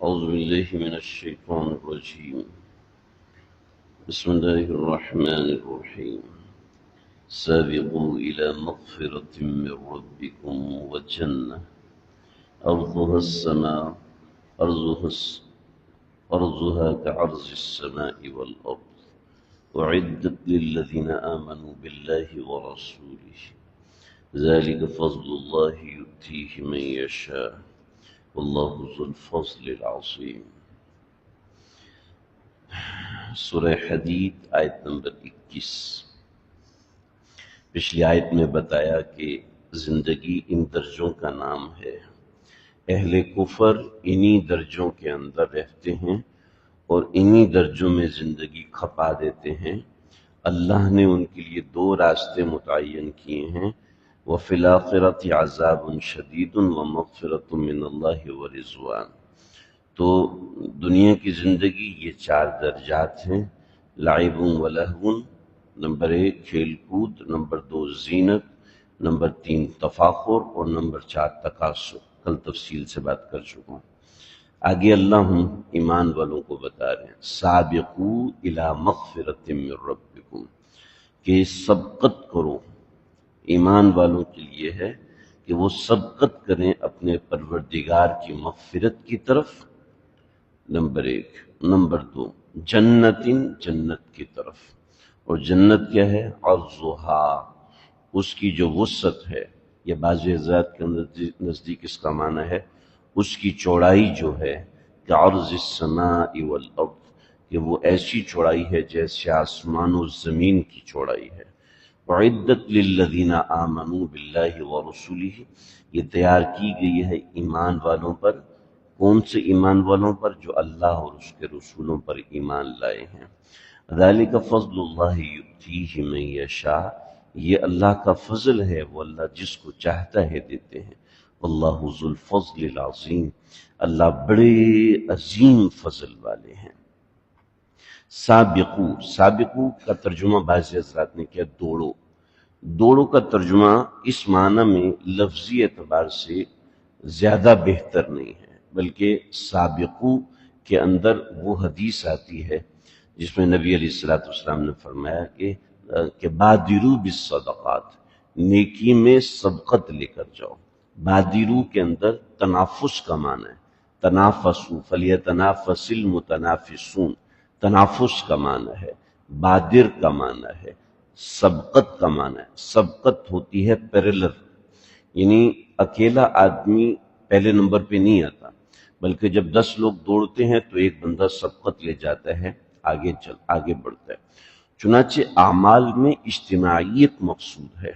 أعوذ بالله من الشيطان الرجيم. بسم الله الرحمن الرحيم. سابقوا إلى مغفرة من ربكم وجنة أرضها السماء أرضها كعرض السماء والأرض أعدت للذين آمنوا بالله ورسوله ذلك فضل الله يؤتيه من يشاء والله ذو الفضل العظيم. سورہ حدید آیت نمبر 21. پچھلی آیت میں بتایا کہ زندگی ان درجوں کا نام ہے. اہل کفر انہی درجوں کے اندر رہتے ہیں اور انہی درجوں میں زندگی کھپا دیتے ہیں. اللہ نے ان کے لیے دو راستے متعین کیے ہیں. وَفِي الْآخِرَةِ عَذَابٌ شَدِيدٌ وَمَغْفِرَةٌ مِّنَ اللَّهِ وَرِضْوَانٌ. تو دنیا کی زندگی یہ 4 درجات ہیں. لعب و لہو، نمبر 1 کھیل کود، نمبر 2 زینت، نمبر 3 تفاخر اور نمبر 4 تکاسل. کل تفصیل سے بات کر چکا ہوں. آگے اللہ ہم ایمان والوں کو بتا رہے ہیں سابقو الی مغفرۃ من ربکم، کہ سبقت کرو. ایمان والوں کے لیے ہے کہ وہ سبقت کریں اپنے پروردگار کی مغفرت کی طرف، نمبر 1. نمبر 2 جنت کی طرف. اور جنت کیا ہے؟ عرضھا، اس کی جو وسعت ہے. یہ بعض حضرات کے نزدیک اس کا معنی ہے اس کی چوڑائی جو ہے کہ عرض السماء والارض، کہ وہ ایسی چوڑائی ہے جیسے آسمان و زمین کی چوڑائی ہے. وعدت للذین آمنوا باللہ ورسولہ، یہ تیار کی گئی ہے ایمان والوں پر. کون سے ایمان والوں پر؟ جو اللہ اور اس کے رسولوں پر ایمان لائے ہیں. ذالک فضل اللہ یؤتیہ من یشاء، یہ اللہ کا فضل ہے، وہ اللہ جس کو چاہتا ہے دیتے ہیں. واللہ ذو الفضل العظیم، اللہ بڑے عظیم فضل والے ہیں. سابقو کا ترجمہ بعض حضرات نے کیا دوڑو کا ترجمہ اس معنی میں لفظی اعتبار سے زیادہ بہتر نہیں ہے، بلکہ سابقو کے اندر وہ حدیث آتی ہے جس میں نبی علیہ السلام نے فرمایا کہ بادرو بالصدقات، نیکی میں سبقت لے کر جاؤ. بادرو کے اندر تنافس کا معنی ہے. تنافسوا فلیتنافس المتنافسون، تنافس کا معنی ہے. بادر کا معنی ہے. سبقت کا معنی ہے. سبقت ہوتی ہے پیرلر، یعنی اکیلا آدمی پہلے نمبر پہ نہیں آتا، بلکہ جب 10 لوگ دوڑتے ہیں تو ایک بندہ سبقت لے جاتا ہے، آگے بڑھتا ہے. چنانچہ اعمال میں اجتماعیت مقصود ہے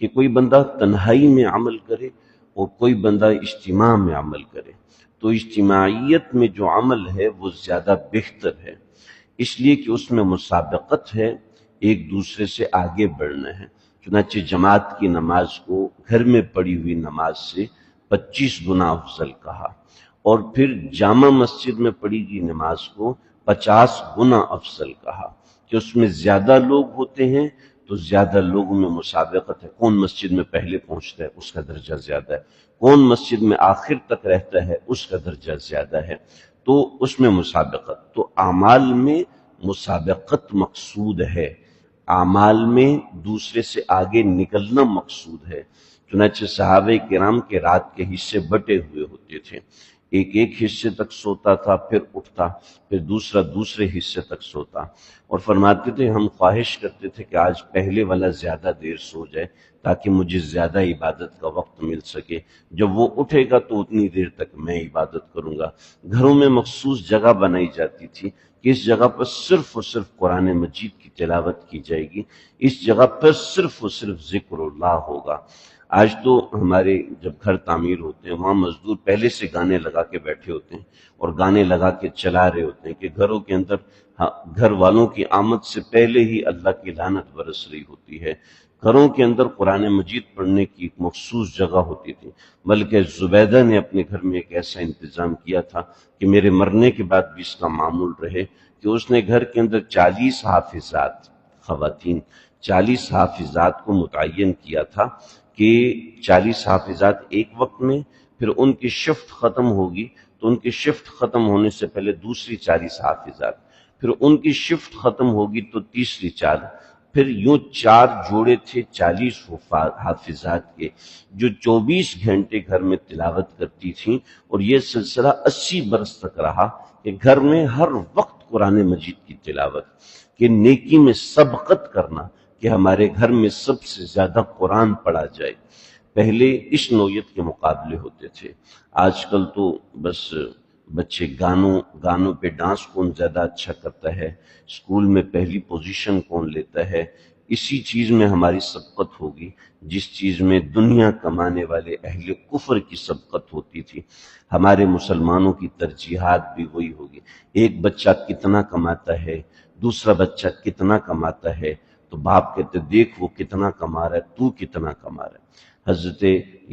کہ کوئی بندہ تنہائی میں عمل کرے اور کوئی بندہ اجتماع میں عمل کرے. تو اجتماعیت میں جو عمل ہے وہ زیادہ بہتر ہے، اس لیے کہ اس میں مسابقت ہے، ایک دوسرے سے آگے بڑھنا ہے. چنانچہ جماعت کی نماز کو گھر میں پڑھی ہوئی نماز سے 25 گنا افضل کہا، اور پھر جامع مسجد میں پڑھی گئی نماز کو 50 گنا افضل کہا، کہ اس میں زیادہ لوگ ہوتے ہیں تو زیادہ لوگوں میں مسابقت ہے. کون مسجد میں پہلے پہنچتا ہے اس کا درجہ زیادہ ہے، کون مسجد میں آخر تک رہتا ہے اس کا درجہ زیادہ ہے. تو اس میں مسابقت، تو اعمال میں مسابقت مقصود ہے، اعمال میں دوسرے سے آگے نکلنا مقصود ہے. چنانچہ صحابہ کرام کے رات کے حصے بٹے ہوئے ہوتے تھے، ایک حصے تک سوتا تھا، پھر اٹھتا، پھر دوسرے حصے تک سوتا. اور فرماتے تھے ہم خواہش کرتے تھے کہ آج پہلے والا زیادہ دیر سو جائے تاکہ مجھے زیادہ عبادت کا وقت مل سکے. جب وہ اٹھے گا تو اتنی دیر تک میں عبادت کروں گا. گھروں میں مخصوص جگہ بنائی جاتی تھی کہ اس جگہ پر صرف اور صرف قرآن مجید کی تلاوت کی جائے گی، اس جگہ پر صرف اور صرف ذکر اللہ ہوگا. آج تو ہمارے جب گھر تعمیر ہوتے ہیں وہاں مزدور پہلے سے گانے لگا کے بیٹھے ہوتے ہیں اور گانے لگا کے چلا رہے ہوتے ہیں کہ گھروں کے اندر گھر والوں کی آمد سے پہلے ہی اللہ کی لعنت برس رہی ہوتی ہے. گھروں کے اندر قرآن مجید پڑھنے کی ایک مخصوص جگہ ہوتی تھی، بلکہ زبیدہ نے اپنے گھر میں ایک ایسا انتظام کیا تھا کہ میرے مرنے کے بعد بھی اس کا معمول رہے کہ اس نے گھر کے اندر 40 حافظات، خواتین 40 حافظات کو متعین کیا تھا کہ 40 حافظات ایک وقت میں، پھر ان کی شفٹ ختم ہوگی تو ان کی شفٹ ختم ہونے سے پہلے دوسری 40 حافظات، پھر ان کی شفٹ ختم ہوگی تو تیسری 4، پھر یوں 4 جوڑے تھے 40 حافظات کے جو 24 گھنٹے گھر میں تلاوت کرتی تھیں، اور یہ سلسلہ 80 برس تک رہا کہ گھر میں ہر وقت قرآن مجید کی تلاوت، کہ نیکی میں سبقت کرنا، کہ ہمارے گھر میں سب سے زیادہ قرآن پڑھا جائے۔ پہلے اس نوعیت کے مقابلے ہوتے تھے، آج کل تو بس بچے گانوں پہ ڈانس کون زیادہ اچھا کرتا ہے، اسکول میں پہلی پوزیشن کون لیتا ہے، اسی چیز میں ہماری سبقت ہوگی جس چیز میں دنیا کمانے والے اہل کفر کی سبقت ہوتی تھی۔ ہمارے مسلمانوں کی ترجیحات بھی وہی ہوگی، ایک بچہ کتنا کماتا ہے، دوسرا بچہ کتنا کماتا ہے، تو باپ کہتے دیکھ وہ کتنا کما رہا ہے، تو کتنا کما رہا ہے۔ حضرت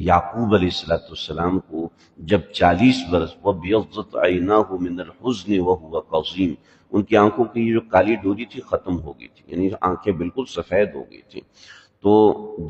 یعقوب علیہ السلام کو جب 40 برس وَبْيَضَّتْ عَيْنَاهُ مِنَ الْحُزْنِ وَهُوَ قَصِيمٌ، ان کی آنکھوں کی یہ جو کالی ڈوری تھی ختم ہو گئی تھی، یعنی آنکھیں بالکل سفید ہو گئی تھی۔ تو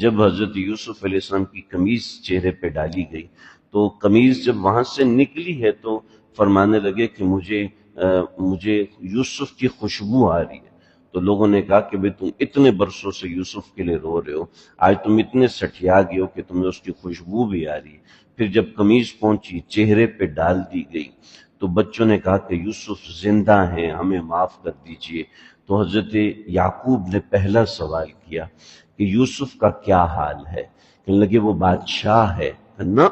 جب حضرت یوسف علیہ السلام کی قمیض چہرے پہ ڈالی گئی تو قمیض جب وہاں سے نکلی ہے تو فرمانے لگے کہ مجھے یوسف کی خوشبو آ رہی ہے۔ تو لوگوں نے کہا کہ بھئی تم اتنے برسوں سے یوسف کے لیے رو رہے ہو، آج تم اتنے سٹھیا گئے ہو کہ تمہیں اس کی خوشبو بھی آ رہی ہے۔ پھر جب قمیض پہنچی چہرے پہ ڈال دی گئی تو بچوں نے کہا کہ یوسف زندہ ہیں، ہمیں معاف کر دیجئے۔ تو حضرت یعقوب نے پہلا سوال کیا کہ یوسف کا کیا حال ہے؟ کہنے لگے وہ بادشاہ ہے۔ نہ،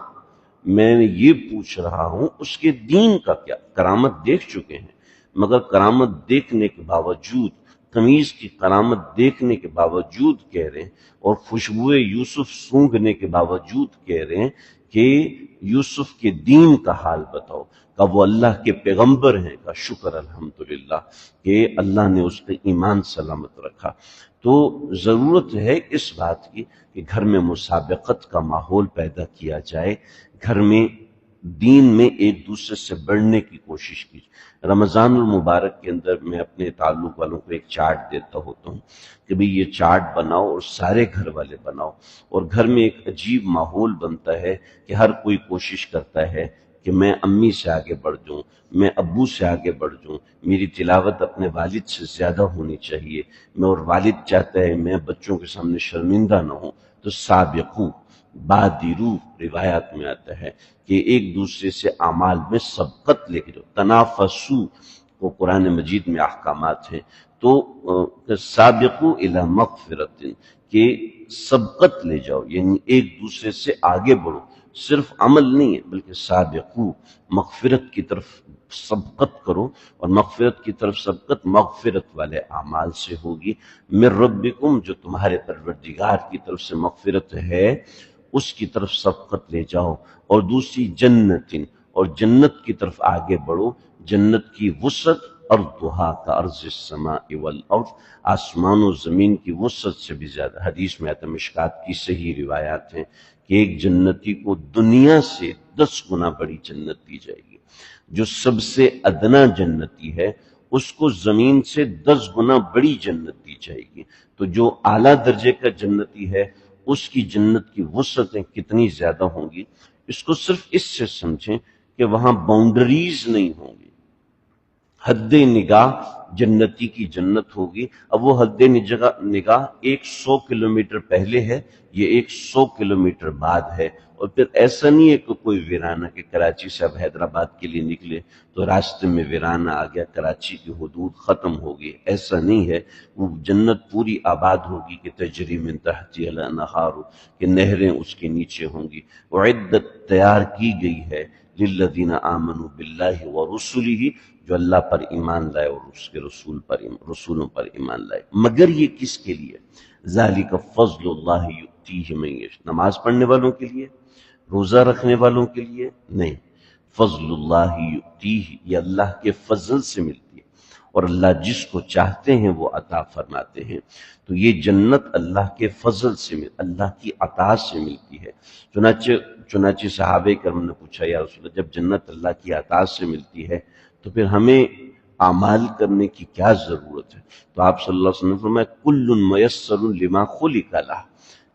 میں یہ پوچھ رہا ہوں اس کے دین کا کیا؟ کرامت دیکھ چکے ہیں، مگر کرامت دیکھنے کے باوجود، قمیض کی کرامت دیکھنے کے باوجود کہہ رہے ہیں، اور خوشبو یوسف سونگھنے کے باوجود کہہ رہے ہیں کہ یوسف کے دین کا حال بتاؤ، کہ وہ اللہ کے پیغمبر ہیں، کا شکر الحمدللہ کہ اللہ نے اس پہ ایمان سلامت رکھا۔ تو ضرورت ہے اس بات کی کہ گھر میں مسابقت کا ماحول پیدا کیا جائے، گھر میں دین میں ایک دوسرے سے بڑھنے کی کوشش کی۔ رمضان المبارک کے اندر میں اپنے تعلق والوں کو ایک چارٹ دیتا ہوتا ہوں کہ بھئی یہ چارٹ بناؤ اور سارے گھر والے بناؤ، اور گھر میں ایک عجیب ماحول بنتا ہے کہ ہر کوئی کوشش کرتا ہے کہ میں امی سے آگے بڑھ جاؤں، میں ابو سے آگے بڑھ جاؤں، میری تلاوت اپنے والد سے زیادہ ہونی چاہیے، میں اور والد چاہتا ہے میں بچوں کے سامنے شرمندہ نہ ہوں۔ تو سابقو بادرو روایات میں آتا ہے کہ ایک دوسرے سے اعمال میں سبقت لے کے جاؤ، تنافسو کو قرآن مجید میں احکامات ہیں۔ تو سابقو الی مغفرت، کہ سبقت لے جاؤ، یعنی ایک دوسرے سے آگے بڑھو، صرف عمل نہیں ہے بلکہ سابقو، مغفرت کی طرف سبقت کرو، اور مغفرت کی طرف سبقت مغفرت والے اعمال سے ہوگی۔ من ربکم، جو تمہارے پروردگار کی طرف سے مغفرت ہے اس کی طرف سبقت لے جاؤ، اور دوسری جنت، اور جنت کی طرف آگے بڑھو، جنت کی وسعت ارضھا کارض السماء والارض، آسمان و زمین کی وسعت سے بھی زیادہ۔ حدیث میں آتا ہے، مشکات کی صحیح روایات ہیں کہ ایک جنتی کو دنیا سے 10 گنا بڑی جنت دی جائے گی۔ جو سب سے ادنا جنتی ہے اس کو زمین سے 10 گنا بڑی جنت دی جائے گی۔ تو جو اعلیٰ درجے کا جنتی ہے اس کی جنت کی وسعتیں کتنی زیادہ ہوں گی، اس کو صرف اس سے سمجھیں کہ وہاں باؤنڈریز نہیں ہوں گی، حد نگاہ جنتی کی جنت ہوگی۔ اب وہ حد نگاہ 100 کلومیٹر پہلے ہے، یہ 100 کلومیٹر بعد ہے، اور پھر ایسا نہیں ہے کہ کوئی ویرانہ، کہ کراچی سے اب حیدرآباد کے لیے نکلے تو راستے میں ویرانہ آ گیا، کراچی کی حدود ختم ہو گئی، ایسا نہیں ہے۔ وہ جنت پوری آباد ہوگی کہ تجری من تحتها الانہار، کہ نہریں اس کے نیچے ہوں گی۔ اعدت، تیار کی گئی ہے، للذین آمنوا باللہ ورسلہ، جو اللہ پر ایمان لائے اور اس کے رسولوں پر ایمان لائے۔ مگر یہ کس کے لیے؟ ذالک فضل اللہ یؤتیہ من یشاء، نماز پڑھنے والوں کے لیے، روزہ رکھنے والوں کے لیے نہیں، فضل اللہ یؤتیہ، یہ اللہ کے فضل سے ملتی ہے، اور اللہ جس کو چاہتے ہیں وہ عطا فرماتے ہیں۔ تو یہ جنت اللہ کے فضل سے اللہ کی عطا سے ملتی ہے۔ چنانچہ صحابہ کرام نے پوچھا، یا رسول اللہ، جب جنت اللہ کی عطا سے ملتی ہے تو پھر ہمیں اعمال کرنے کی کیا ضرورت ہے؟ تو آپ صلی اللہ علیہ وسلم نے فرمایا کل میسر لما خلق لہ،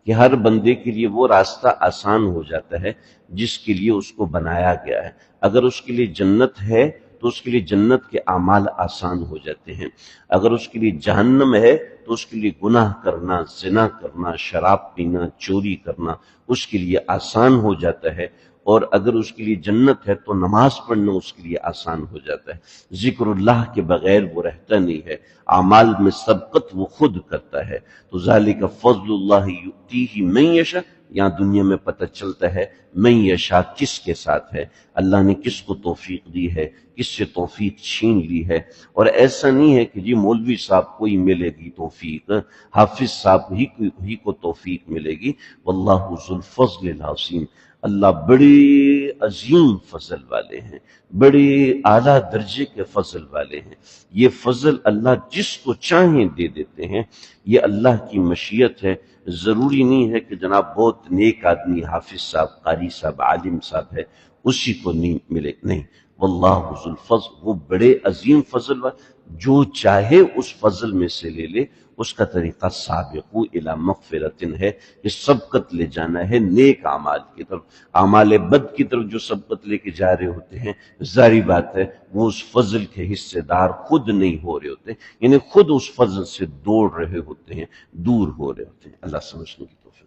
کہ ہر بندے کے لیے وہ راستہ آسان ہو جاتا ہے جس کے لیے اس کو بنایا گیا ہے۔ اگر اس کے لیے جنت ہے تو اس کے لیے جنت کے اعمال آسان ہو جاتے ہیں، اگر اس کے لیے جہنم ہے تو اس کے لیے گناہ کرنا، زنا کرنا، شراب پینا، چوری کرنا اس کے لیے آسان ہو جاتا ہے، اور اگر اس کے لیے جنت ہے تو نماز پڑھنا اس کے لیے آسان ہو جاتا ہے۔ ذکر اللہ کے بغیر وہ رہتا نہیں ہے، اعمال میں سبقت وہ خود کرتا ہے۔ تو ذالک فضل اللہ یؤتیہ من یشاء، یہاں دنیا میں پتہ چلتا ہے من یشاء کس کے ساتھ ہے، اللہ نے کس کو توفیق دی ہے، کس سے توفیق چھین لی ہے۔ اور ایسا نہیں ہے کہ جی مولوی صاحب کو ہی ملے گی توفیق، حافظ صاحب ہی کو توفیق ملے گی۔ واللہ ذو الفضل العظیم، اللہ بڑے عظیم فضل والے ہیں، بڑے اعلیٰ درجے کے فضل والے ہیں۔ یہ فضل اللہ جس کو چاہیں دے دیتے ہیں، یہ اللہ کی مشیت ہے۔ ضروری نہیں ہے کہ جناب بہت نیک آدمی حافظ صاحب، قاری صاحب، عالم صاحب ہے اسی کو نہیں ملے، نہیں۔ واللہ ذو الفضل، وہ بڑے عظیم فضل والے، جو چاہے اس فضل میں سے لے لے۔ اس کا طریقہ سابقو الی مغفرۃ ہے، کہ سبقت لے جانا ہے نیک اعمال کی طرف۔ اعمال بد کی طرف جو سبقت لے کے جا رہے ہوتے ہیں، ظاہری بات ہے وہ اس فضل کے حصے دار خود نہیں ہو رہے ہوتے، یعنی خود اس فضل سے دوڑ رہے ہوتے ہیں، دور ہو رہے ہوتے ہیں۔ اللہ سمجھنے کی